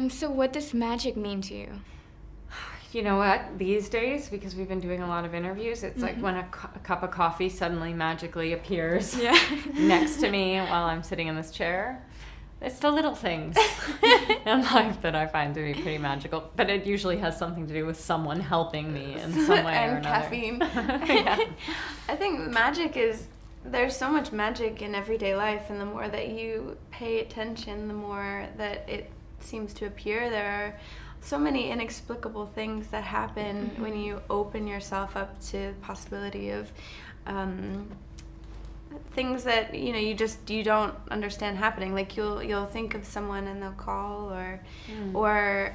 So what does magic mean to you? You know what? These days, because we've been doing a lot of interviews, it's like when a cup of coffee suddenly magically appears next to me while I'm sitting in this chair. It's the little things in life that I find to be pretty magical, but it usually has something to do with someone helping me in some way or another. And caffeine. Yeah. I think magic is, there's so much magic in everyday life, and the more that you pay attention, the more that it seems to appear. There are so many inexplicable things that happen when you open yourself up to the possibility of things that you don't understand happening. Like you'll think of someone and they'll call, or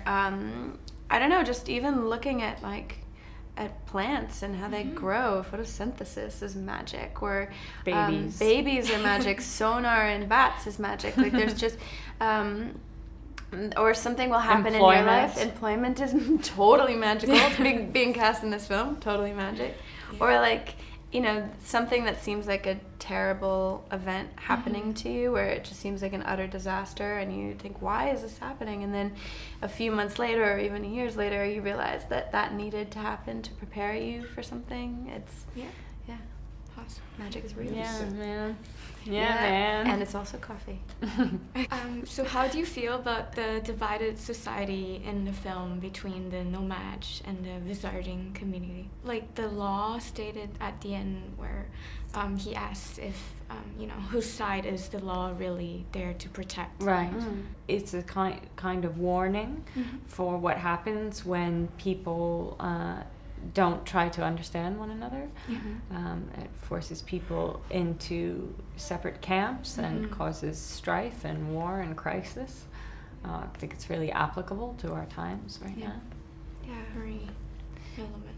I don't know, just even looking at plants and how they grow. Photosynthesis is magic, or babies are magic. Sonar in bats is magic. Like there's just or something will happen in your life. Employment is totally magical. Being cast in this film, totally magic. Or something that seems like a terrible event happening to you, where it just seems like an utter disaster, and you think, why is this happening? And then a few months later, or even years later, you realize that needed to happen to prepare you for something. It's awesome. Magic is real. Man. And it's also coffee. So how do you feel about the divided society in the film between the No-Majs and the wizarding community? Like the law stated at the end where he asked if, whose side is the law really there to protect? Right. It's a kind of warning for what happens when people don't try to understand one another. It forces people into separate camps and causes strife and war and crisis. I think it's really applicable to our times right now. Yeah, Very relevant.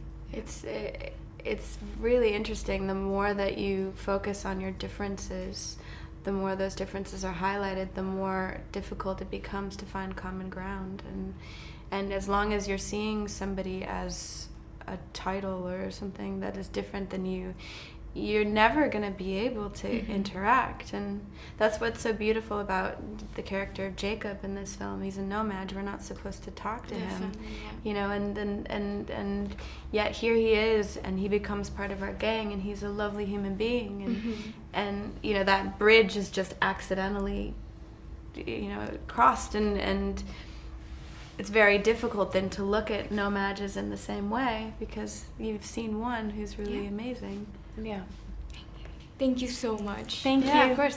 It's really interesting. The more that you focus on your differences, the more those differences are highlighted, the more difficult it becomes to find common ground. And as long as you're seeing somebody as a title or something that is different than you, you're never going to be able to interact. And that's what's so beautiful about the character of Jacob in this film. He's a No-Maj. We're not supposed to talk to him, and yet here he is, and he becomes part of our gang, and he's a lovely human being, and that bridge is just accidentally crossed, and it's very difficult then to look at No-Majs in the same way, because you've seen one who's really amazing. Yeah. Thank you so much. Thank you. Yeah, of course.